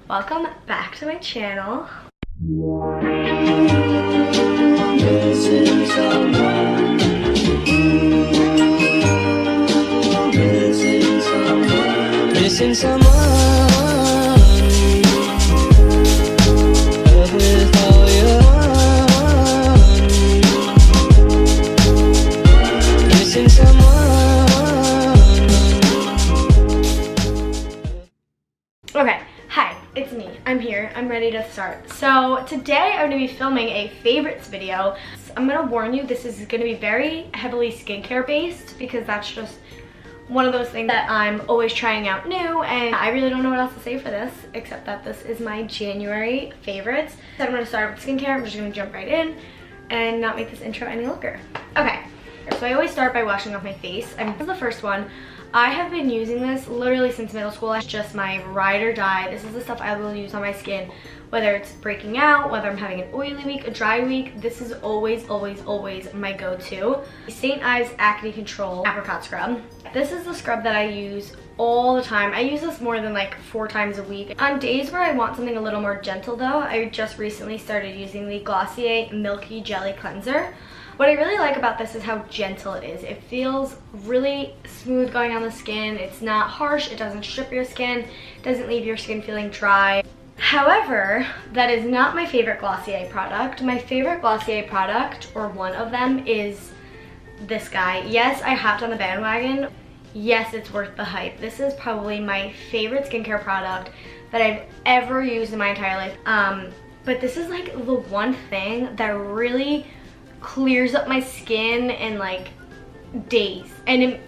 Welcome back to my channel. Missing someone. Missing someone. Missing someone. Love with all your heart. Missing someone. Okay, hi, it's me. I'm here. I'm ready to start. So today I'm going to be filming a favorites video. I'm going to warn you, this is going to be very heavily skincare based because that's just one of those things that I'm always trying out new, and I really don't know what else to say for this except that this is my January favorites. So I'm going to start with skincare. I'm just going to jump right in and not make this intro any longer. Okay, so I always start by washing off my face. This is the first one. I have been using this literally since middle school. It's just my ride or die. This is the stuff I will use on my skin, whether it's breaking out, whether I'm having an oily week, a dry week. This is always my go-to. St. Ives Acne Control Apricot Scrub. This is the scrub that I use all the time. I use this more than like 4 times a week. On days where I want something a little more gentle though, I just recently started using the Glossier Milky Jelly Cleanser. What I really like about this is how gentle it is. It feels really smooth going on the skin. It's not harsh, it doesn't strip your skin, it doesn't leave your skin feeling dry. However, that is not my favorite Glossier product. My favorite Glossier product, or one of them, is this guy. Yes, I hopped on the bandwagon. Yes, it's worth the hype. This is probably my favorite skincare product that I've ever used in my entire life. But this is like the one thing that really clears up my skin in like days, and it,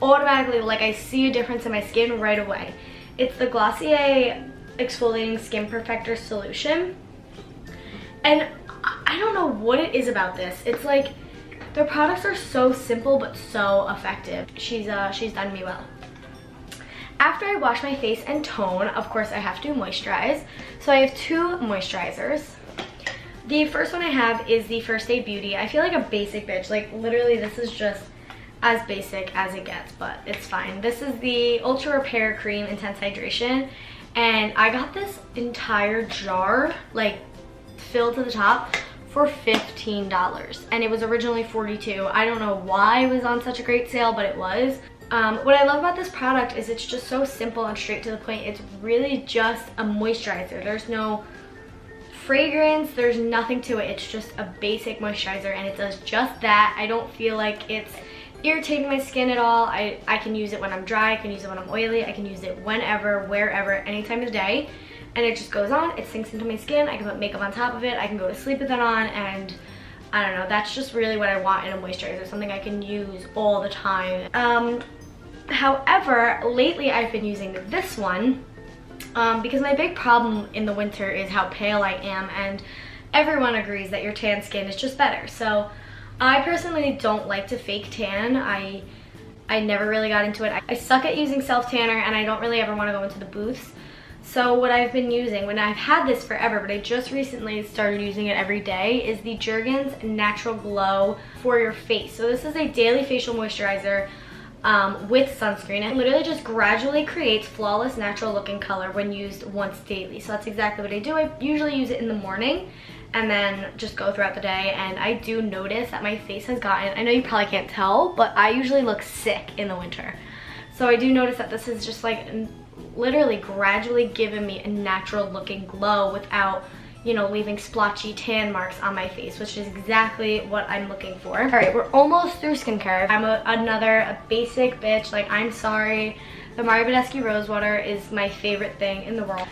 automatically, like, I see a difference in my skin right away. It's the Glossier Exfoliating Skin Perfector Solution, and I don't know what it is about this. It's like their products are so simple but so effective. She's done me well. After I wash my face and tone, of course I have to moisturize. So I have 2 moisturizers. The first one I have is the First Aid Beauty. I feel like a basic bitch. Like, literally, this is just as basic as it gets, but it's fine. This is the Ultra Repair Cream Intense Hydration, and I got this entire jar, like, filled to the top for $15, and it was originally $42. I don't know why it was on such a great sale, but it was. What I love about this product is it's just so simple and straight to the point. It's really just a moisturizer. There's no fragrance, there's nothing to it. It's just a basic moisturizer, and it does just that. I don't feel like it's irritating my skin at all. I can use it when I'm dry, I can use it when I'm oily, I can use it whenever, wherever, any time of the day, and it just goes on, it sinks into my skin. I can put makeup on top of it, I can go to sleep with it on, and I don't know, that's just really what I want in a moisturizer, something I can use all the time. However, lately I've been using this one because my big problem in the winter is how pale I am, and everyone agrees that your tan skin is just better. So I personally don't like to fake tan. I never really got into it. I suck at using self-tanner, and I don't really ever want to go into the booths. So what I've been using, when I've had this forever, but I just recently started using it every day, is the Jergens Natural Glow for your face. So this is a daily facial moisturizer with sunscreen. It literally just gradually creates flawless natural looking color when used once daily. So that's exactly what I do. I usually use it in the morning and then just go throughout the day, and I do notice that my face has gotten, I know you probably can't tell, but I usually look sick in the winter. So I do notice that this is just like literally gradually giving me a natural looking glow without, you know, leaving splotchy tan marks on my face, which is exactly what I'm looking for. All right, we're almost through skincare. I'm a basic bitch. Like, I'm sorry. The Mario Badescu Rose Water is my favorite thing in the world.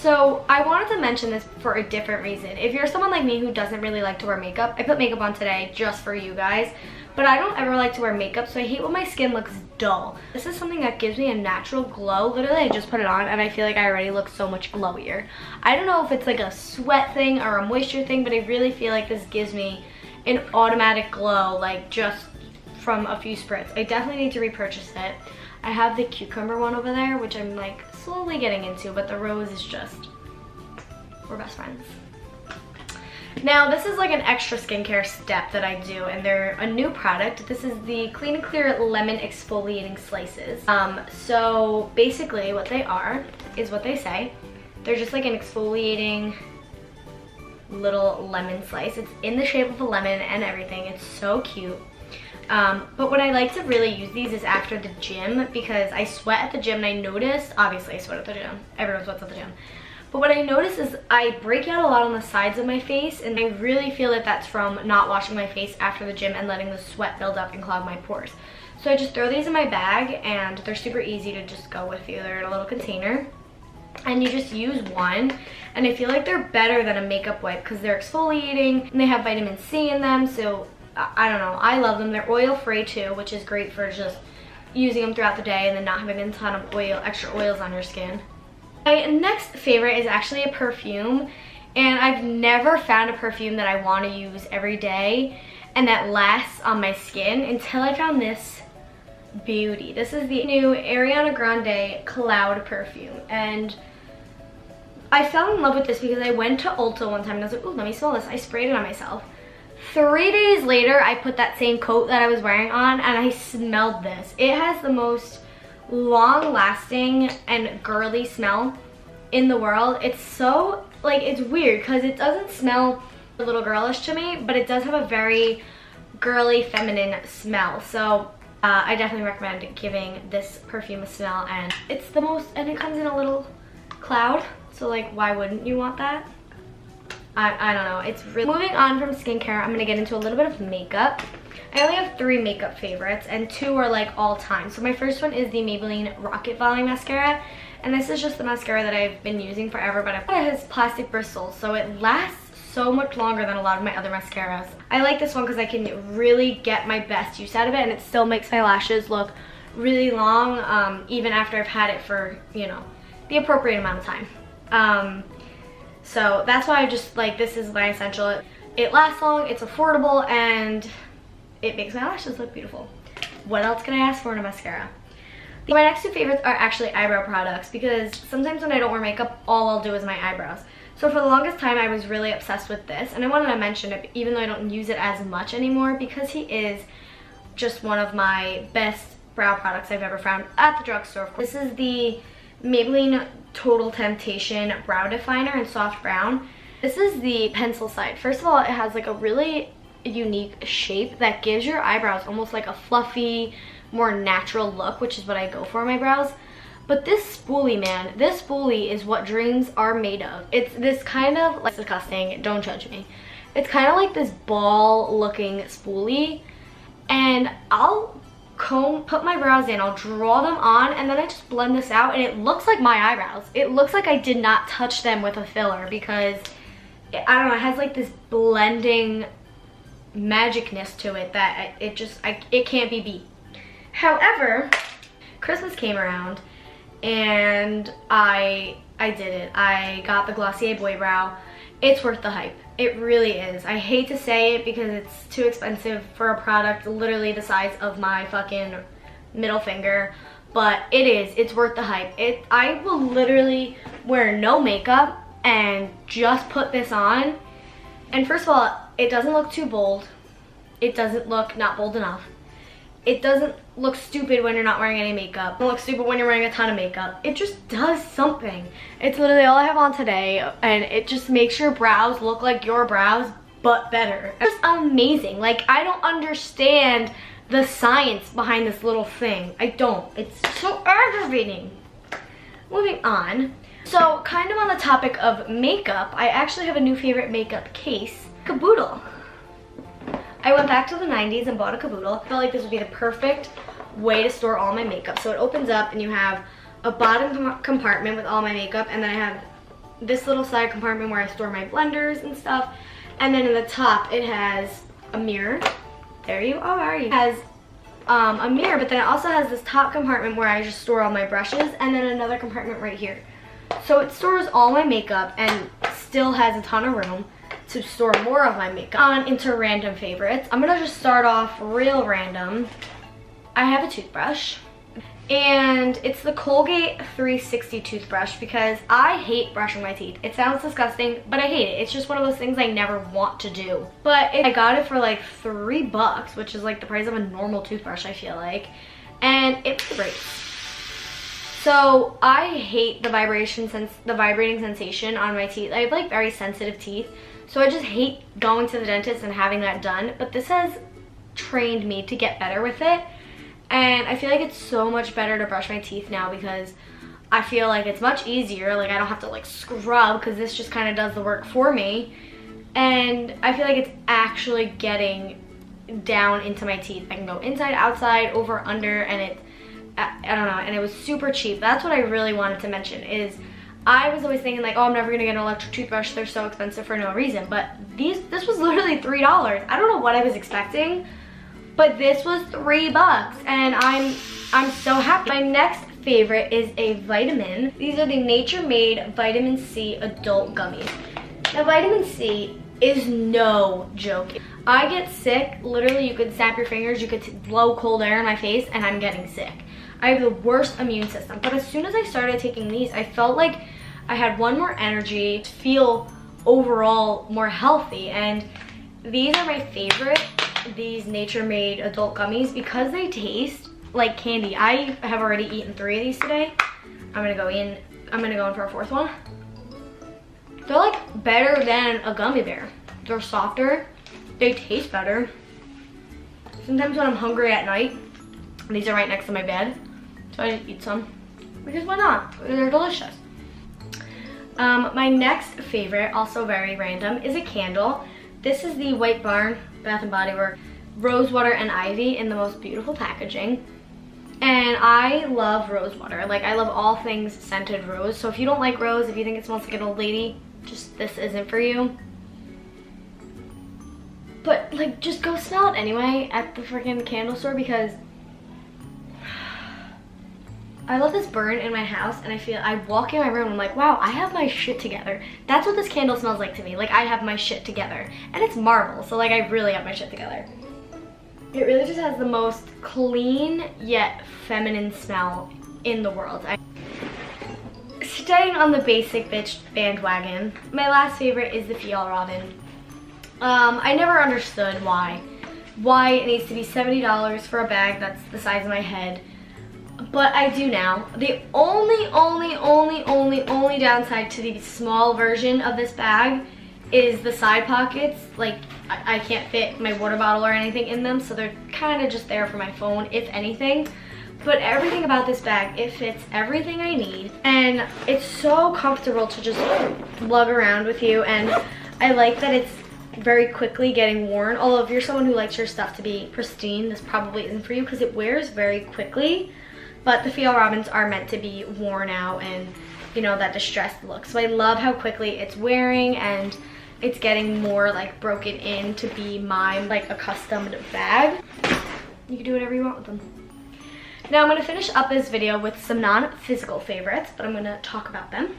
So I wanted to mention this for a different reason. If you're someone like me who doesn't really like to wear makeup, I put makeup on today just for you guys, but I don't ever like to wear makeup, so I hate when my skin looks dull. This is something that gives me a natural glow. Literally, I just put it on and I feel like I already look so much glowier. I don't know if it's like a sweat thing or a moisture thing, but I really feel like this gives me an automatic glow, like just from a few spritz. I definitely need to repurchase it. I have the cucumber one over there, which I'm like slowly getting into, but the rose is just, we're best friends. Now this is like an extra skincare step that I do, and they're a new product. This is the Clean and Clear Lemon Exfoliating Slices. So basically what they are is what they say. They're just like an exfoliating little lemon slice. It's in the shape of a lemon and everything. It's so cute. But when I like to really use these is after the gym, because I sweat at the gym, and I noticed, obviously I sweat at the gym, everyone sweats at the gym, but what I notice is I break out a lot on the sides of my face, and I really feel that that's from not washing my face after the gym and letting the sweat build up and clog my pores. So I just throw these in my bag, and they're super easy to just go with you. They're in a little container, and you just use one, and I feel like they're better than a makeup wipe because they're exfoliating and they have vitamin C in them. So I don't know, I love them. They're oil free too, which is great for just using them throughout the day and then not having a ton of extra oils on your skin. My next favorite is actually a perfume, and I've never found a perfume that I want to use every day and that lasts on my skin until I found this beauty. This is the new Ariana Grande Cloud perfume, and I fell in love with this because I went to Ulta one time and I was like, ooh, let me smell this. I sprayed it on myself. 3 days later, I put that same coat that I was wearing on and I smelled this. It has the most long-lasting and girly smell in the world. It's so, like, it's weird because it doesn't smell a little girlish to me, but it does have a very girly, feminine smell. So I definitely recommend giving this perfume a smell, and it's the most, and it comes in a little cloud, so like, why wouldn't you want that? I don't know, it's really... Moving on from skincare, I'm gonna get into a little bit of makeup. I only have 3 makeup favorites, and 2 are like all time. So my first one is the Maybelline Rocket Volley Mascara, and this is just the mascara that I've been using forever, but it has plastic bristles, so it lasts so much longer than a lot of my other mascaras. I like this one because I can really get my best use out of it, and it still makes my lashes look really long, even after I've had it for, you know, the appropriate amount of time. So that's why I just, like, this is my essential. It lasts long, it's affordable, and it makes my lashes look beautiful. What else can I ask for in a mascara? My next 2 favorites are actually eyebrow products, because sometimes when I don't wear makeup, all I'll do is my eyebrows. So for the longest time, I was really obsessed with this, and I wanted to mention it even though I don't use it as much anymore, because he is just one of my best brow products I've ever found at the drugstore. This is the Maybelline Total Temptation Brow Definer in Soft Brown. This is the pencil side. First of all, it has like a really unique shape that gives your eyebrows almost like a fluffy, more natural look, which is what I go for in my brows. But this spoolie, man, this spoolie is what dreams are made of. It's this kind of, like, disgusting, don't judge me. It's kind of like this ball looking spoolie, and I'll put my brows in, I'll draw them on, and then I just blend this out, and it looks like my eyebrows. It looks like I did not touch them with a filler, because I don't know, it has like this blending magicness to it that it can't be beat. However, Christmas came around and I did it. I got the Glossier Boy Brow. It's worth the hype. It really is. I hate to say it because it's too expensive for a product literally the size of my fucking middle finger, but it is. It's worth the hype. I will literally wear no makeup and just put this on, and first of all, it doesn't look too bold. It doesn't look not bold enough. It doesn't look stupid when you're not wearing any makeup. It doesn't look stupid when you're wearing a ton of makeup. It just does something. It's literally all I have on today, and it just makes your brows look like your brows, but better. It's just amazing. Like, I don't understand the science behind this little thing. I don't. It's so aggravating. Moving on. So, kind of on the topic of makeup, I actually have a new favorite makeup case, Caboodle. I went back to the 90s and bought a Caboodle. I felt like this would be the perfect way to store all my makeup. So it opens up and you have a bottom compartment with all my makeup, and then I have this little side compartment where I store my blenders and stuff. And then in the top it has a mirror. There you are. It has a mirror, but then it also has this top compartment where I just store all my brushes, and then another compartment right here. So it stores all my makeup and still has a ton of room to store more of my makeup. On into random favorites. I'm gonna just start off real random. I have a toothbrush, and it's the Colgate 360 toothbrush because I hate brushing my teeth. It sounds disgusting, but I hate it. It's just one of those things I never want to do. But I got it for like $3, which is like the price of a normal toothbrush, I feel like, and it breaks. So I hate the vibrating sensation on my teeth. I have like very sensitive teeth, so I just hate going to the dentist and having that done. But this has trained me to get better with it, and I feel like it's so much better to brush my teeth now because I feel like it's much easier. Like I don't have to like scrub because this just kind of does the work for me, and I feel like it's actually getting down into my teeth. I can go inside, outside, over, under, and I don't know, and it was super cheap. That's what I really wanted to mention is I was always thinking like, oh, I'm never gonna get an electric toothbrush. They're so expensive for no reason. But this was literally $3. I don't know what I was expecting, but this was $3 and I'm so happy. My next favorite is a vitamin. These are the Nature Made Vitamin C Adult Gummies. Now vitamin C is no joke. I get sick, literally you could snap your fingers, you could blow cold air in my face and I'm getting sick. I have the worst immune system, but as soon as I started taking these, I felt like I had more energy, feel overall more healthy, and these are my favorite, these Nature Made Adult Gummies, because they taste like candy. I have already eaten 3 of these today. I'm gonna go in for a 4th one. They're like better than a gummy bear. They're softer, they taste better. Sometimes when I'm hungry at night, these are right next to my bed, so I just eat some, because why not? They're delicious. My next favorite, also very random, is a candle. This is the White Barn Bath & Body Works Rosewater and Ivy in the most beautiful packaging. And I love rose water. Like, I love all things scented rose. So if you don't like rose, if you think it smells like an old lady, just this isn't for you. But like, just go smell it anyway at the freaking candle store, because I love this burn in my house, and I walk in my room and I'm like, wow, I have my shit together. That's what this candle smells like to me. Like, I have my shit together. And it's marble, so like I really have my shit together. It really just has the most clean yet feminine smell in the world. Staying on the basic bitch bandwagon, my last favorite is the Fjall Robin. I never understood why it needs to be $70 for a bag that's the size of my head, but I do now. The only downside to the small version of this bag is the side pockets. Like, I can't fit my water bottle or anything in them, so they're kind of just there for my phone, if anything. But everything about this bag, it fits everything I need, and it's so comfortable to just lug around with you, and I like that it's very quickly getting worn. Although if you're someone who likes your stuff to be pristine, this probably isn't for you because it wears very quickly. But the Fjall Robins are meant to be worn out and, you know, that distressed look. So I love how quickly it's wearing, and it's getting more like broken in to be my like accustomed bag. You can do whatever you want with them. Now I'm going to finish up this video with some non-physical favorites, but I'm going to talk about them.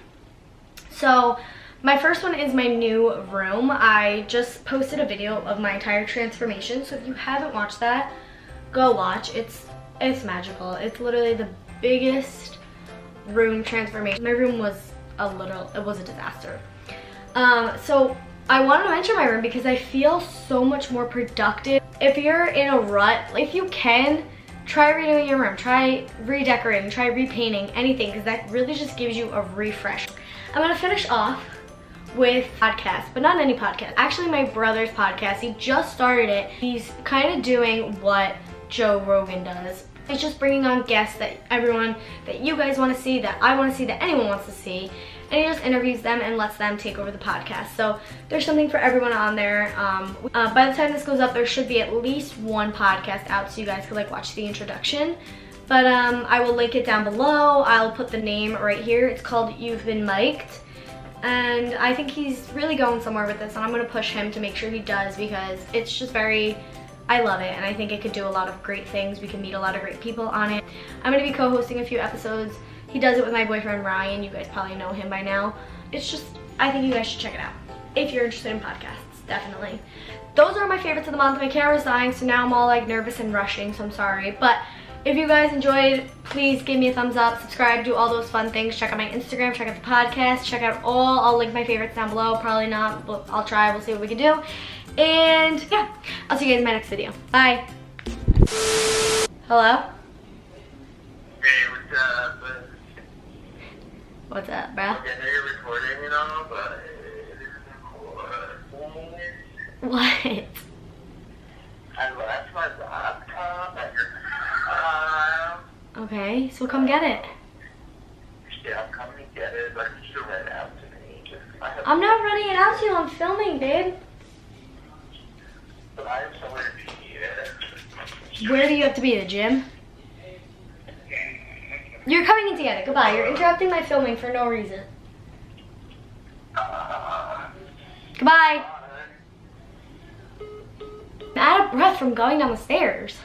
So my first one is my new room. I just posted a video of my entire transformation, so if you haven't watched that, go watch. It's magical. It's literally the biggest room transformation. My room was it was a disaster. So I wanted to mention my room because I feel so much more productive. If you're in a rut, if you can, try redoing your room, try redecorating, try repainting, anything, because that really just gives you a refresh. I'm gonna finish off with podcast, but not any podcast. Actually, my brother's podcast, he just started it. He's kind of doing what Joe Rogan does. It's just bringing on guests that you guys want to see, that I want to see, that anyone wants to see, and he just interviews them and lets them take over the podcast. So there's something for everyone on there. By the time this goes up, there should be at least one podcast out, so you guys could like watch the introduction. But I will link it down below. I'll put the name right here. It's called You've Been Mic'd. And I think he's really going somewhere with this, and I'm going to push him to make sure he does, because it's just I love it, and I think it could do a lot of great things. We can meet a lot of great people on it. I'm going to be co-hosting a few episodes. He does it with my boyfriend Ryan. You guys probably know him by now. It's just, I think you guys should check it out if you're interested in podcasts, definitely. Those are my favorites of the month. My camera's dying, so now I'm all like nervous and rushing, so I'm sorry. But if you guys enjoyed, please give me a thumbs up, subscribe, do all those fun things. Check out my Instagram, check out the podcast, check out I'll link my favorites down below. Probably not, but I'll try. We'll see what we can do. And yeah, I'll see you guys in my next video. Bye. Hello? Hey, what's up? What's up, bruh? Okay, I know you're recording, you know, but it isn't recording. What? I left my laptop at your house. Okay, so come get it. Yeah, I'm coming to get it, but you should run it out to me. I'm not running it out to you, I'm filming, babe. But I have somewhere to be here. Where do you have to be, the gym? You're coming in to get it, goodbye. You're interrupting my filming for no reason. Goodbye. I'm out of breath from going down the stairs.